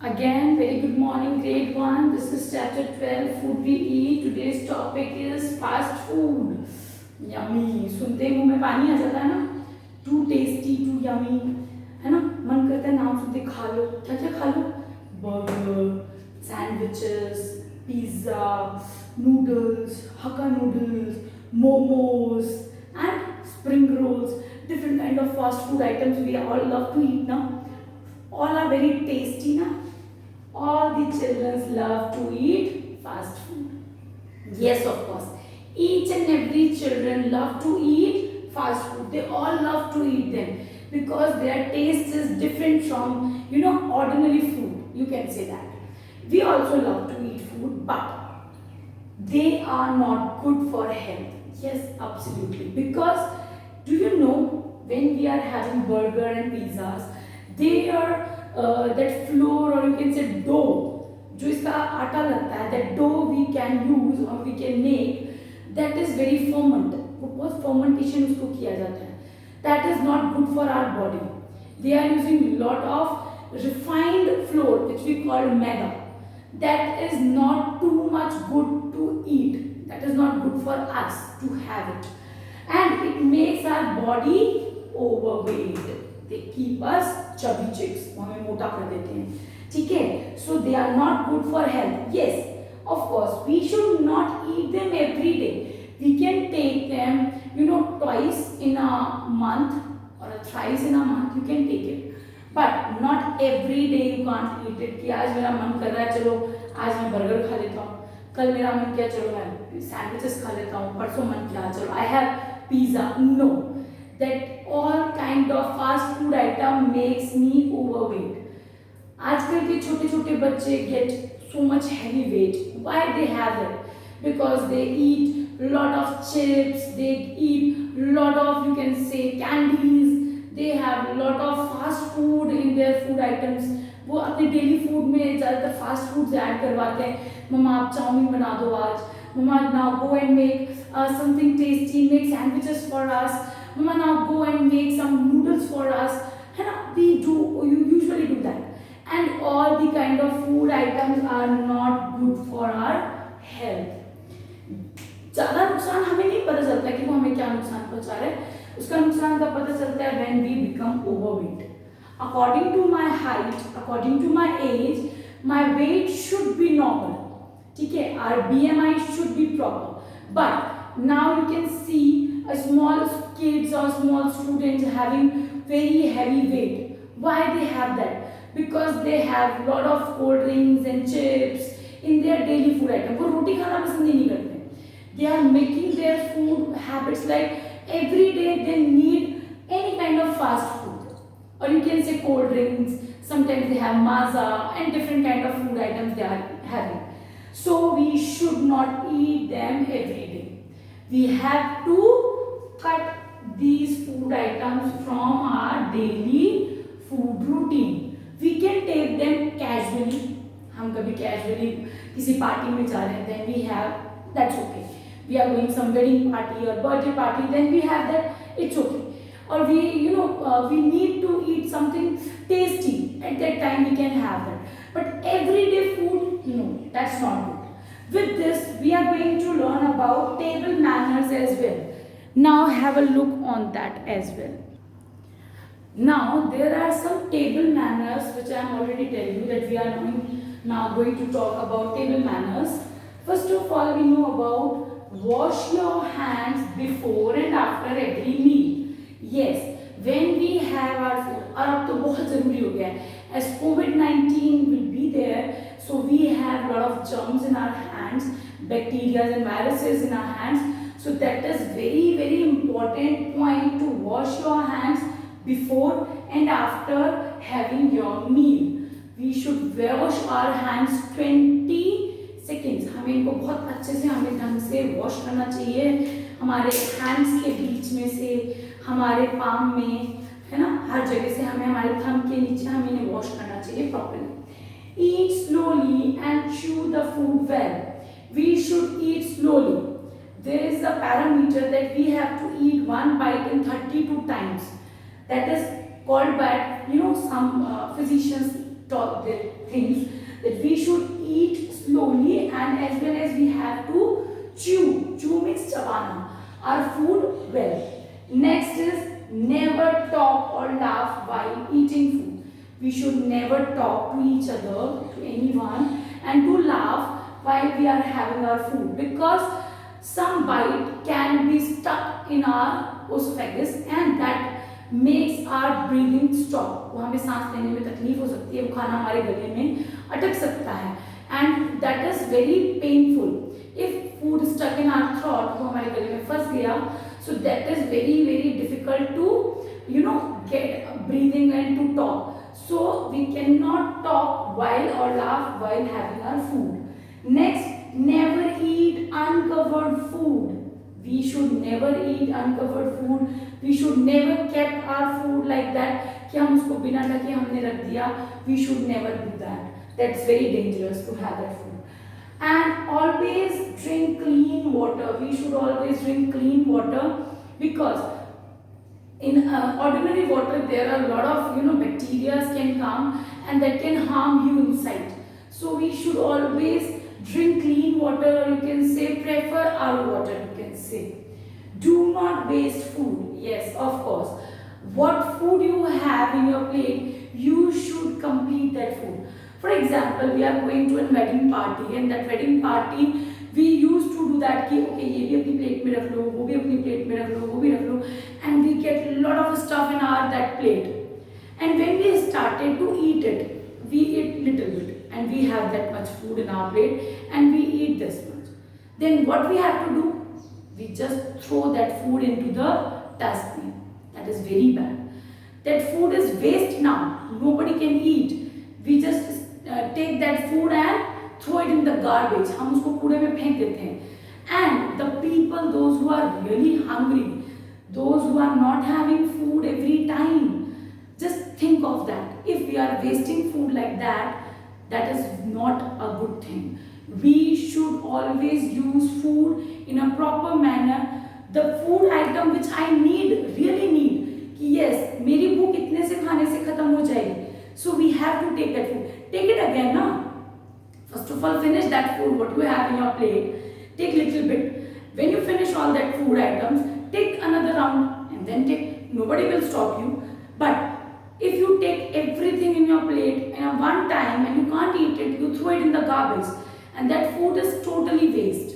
Again, very good morning, grade 1. This is chapter 12, food we eat. Today's topic is fast food. Yummy. सुनते ही मुंह में पानी आ जाता है ना. Too tasty, too yummy. है ना, मन करता है नाम सुनते खा लो. क्या क्या खा लो? Burger, sandwiches, pizza, noodles, Hakka noodles, momos, and spring rolls. Different kind of fast food items we all love to eat now. All are very tasty na. All the children love to eat fast food. Yes, of course. Each and every children love to eat fast food. They all love to eat them because their taste is different from ordinary food. You can say that. We also love to eat food, but they are not good for health. Yes, absolutely. Because do you know when we are having burger and pizzas, they are that flour or you can say dough जो इसका आटा लगता है, that dough we can use or we can make, that is very ferment. वो बहुत fermentation उसको किया जाता है. That is not good for our body. They are using lot of refined flour which we call maida. That is not too much good to eat. That is not good for us to have it, and it makes our body overweight. They keep us chubby chicks. वो हमें मोटा कर देते हैं. ठीक है, so they are not good for health. Yes, of course, we should not eat them every day. We can take them, twice in a month or thrice in a month. You can take it, but not every day. You can't eat it. कि आज मेरा मन कर रहा है, चलो आज मैं बर्गर खा लेता हूँ. कल मेरा मन किया, चलो मैं सैंडविचेस खा लेता हूँ. परसों मन किया, चलो I have pizza. No, that all kind of fast food item makes me overweight. आजकल के छोटे छोटे बच्चे get so much heavy weight. Why they have it? Because they eat lot of chips, they eat lot of, you can say, candies. They have lot of fast food in their food items. वो अपने daily food में ज़्यादातर fast foods add करवाते हैं. मम्मा आप chowmein बना दो आज. मम्मा now go and make something tasty, make sandwiches for us. Mama now go and make some noodles for us. है ना, we do, you usually do that. And all the kind of food items are not good for our health. ज़्यादा नुकसान हमें नहीं पता चलता कि वो हमें क्या नुकसान पहुंचा रहे हैं. उसका नुकसान तब पता चलता है when we become overweight. According to my height, according to my age, my weight should be normal. ठीक है, our BMI should be proper. But now you can see a small kids or small students having very heavy weight. Why they have that? Because they have lot of cold drinks and chips in their daily food item. वो रोटी खाना पसंद ही नहीं करते. They are making their food habits like every day they need any kind of fast food, or you can say cold drinks. Sometimes they have maza and different kind of food items they are having. So we should not eat them every day. We have to cut these food items from our daily food routine. We can take them casually. हम कभी casually किसी party में जा रहे हैं, then we have, that's okay. We are going some wedding party or birthday party, then we have that, it's okay. Or we, we need to eat something tasty. At that time we can have that. But everyday food, no, that's not good. With this, we are going to learn about table manners as well. Now have a look on that as well. Now there are some table manners which I am already telling you that we are now going to talk about table manners. First of all, we know about wash your hands before and after every meal. Yes, when we have our food, और अब तो बहुत ज़रूरी हो गया है. As COVID-19 will be there, so we have lot of germs in our hands, bacteria and viruses in our hands. So that is very very important point to wash your hands before and after having your meal. We should wash our hands 20 seconds. हमें इनको बहुत अच्छे से हमें ढंग से wash करना चाहिए. हमारे हैंड्स के बीच में से, हमारे पाम में, है ना, हर जगह से हमें हमारे थंब के नीचे हमें इन्हें वॉश करना चाहिए properly. Eat slowly and chew the food well. We should eat slowly. There is a parameter that we have to eat one bite in 32 times. That is called by some physicians talk the things that we should eat slowly, and as well as we have to chew. Chew means chabana our food well. Next is never talk or laugh while eating food. We should never talk to each other, to anyone, and to laugh while we are having our food, because some bite can be stuck in our esophagus and that makes our breathing stop. वो हमें सांस लेने में तकलीफ हो सकती है, वो खाना हमारे गले में अटक सकता है, and that is very painful. If food stuck in our throat, वो हमारे गले में फंस गया, so that is very difficult to get breathing and to talk. So we cannot talk while or laugh while having our food. Next, never eat uncovered food. We should never eat uncovered food. We should never keep our food like that कि हम उसको बिना ढके हमने रख दिया. We should never do that. That's very dangerous to have that food. And always drink clean water. We should always drink clean water, because in ordinary water there are a lot of bacteria can come and that can harm you inside. So we should always drink clean water, or you can say prefer our water, you can say. Do not waste food. Yes, of course. What food you have in your plate, you should complete that food. For example, we are going to a wedding party, and that wedding party we used to do that कि okay ये भी अपनी plate में रख लो, वो भी अपनी plate में रख लो, वो भी रख लो, and we get a lot of stuff in our that plate. And when we started to eat it, we eat little bit, and we have that much food in our plate, and we eat this much. Then what we have to do? We just throw that food into the dustbin. That is very bad. That food is waste now. Nobody can eat. We just take that food and throw it in the garbage. हम उसको कूड़े में फेंक देते हैं. And the people, those who are really hungry, those who are not having food every time, just think of that. If we are wasting food like that, that is not a good thing. We should always use food in a proper manner. The food item which I really need, कि yes, मेरी भूख इतने से खाने से खत्म हो जाएगी. So we have to take that food. Take it again, no? First of all, finish that food what you have in your plate. Take little bit. When you finish all that food items, take another round and then take. Nobody will stop you. But if you take everything in your plate in a one time and you can't eat it, you throw it in the garbage, and that food is totally waste.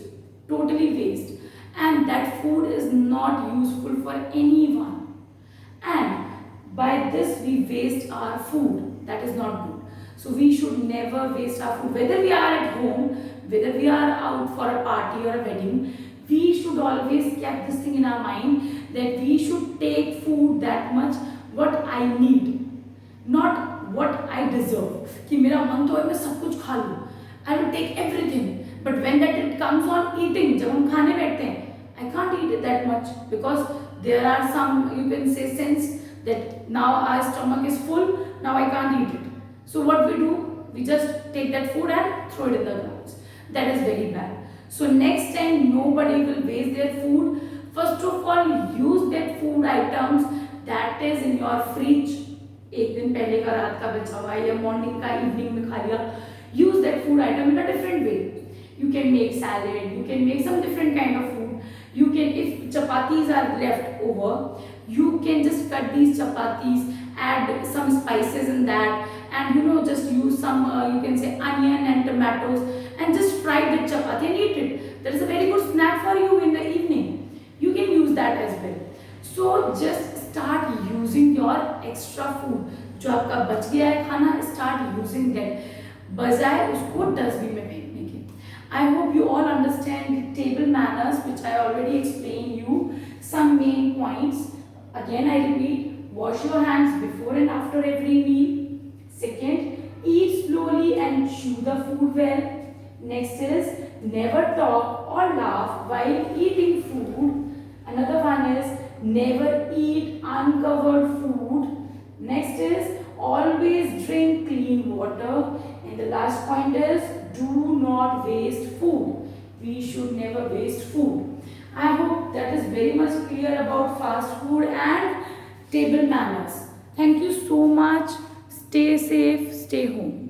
Totally waste. And that food is not useful for anyone. And by this we waste our food. That is not good. So we should never waste our food. Whether we are at home, whether we are out for a party or a wedding, we should always keep this thing in our mind that we should take food that much what I need, not what I deserve. कि मेरा मन तो है मैं सब कुछ खा लूँ. I will take everything. But when that it comes on eating, जब हम खाने बैठते हैं, I can't eat it that much because there are some, you can say, sense that now our stomach is full, now I can't eat it. So what we do, we just take that food and throw it in the garbage. That is very bad. So next time nobody will waste their food. First of all, use that food items that is in your fridge. एक दिन पहले का रात का बचा हुआ है या मॉर्निंग का इवनिंग में खा लिया. Use that food item in a different way. You can make salad, you can make some different kind of food. You can, if chapatis are left over, you can just cut these chapatis, add some spices in that, and just use some, you can say, onion and tomatoes, and just fry the chapati and eat it. That is a very good snack for you in the evening. You can use that as well. So just start using your extra food. जो आपका बच गया है खाना, start using that. बजाय उसको dustbin में फेंकने के. I hope you all understand the table manners which I already explained you some main points. Again I repeat, wash your hands before and after every meal. Second, eat slowly and chew the food well. Next is never talk or laugh while eating food. Another one is never eat uncovered food. Next is always drink clean water. And the last point is do not waste food. We should never waste food. I hope that is very much clear about fast food and table manners. Thank you so much. Stay safe. stay home.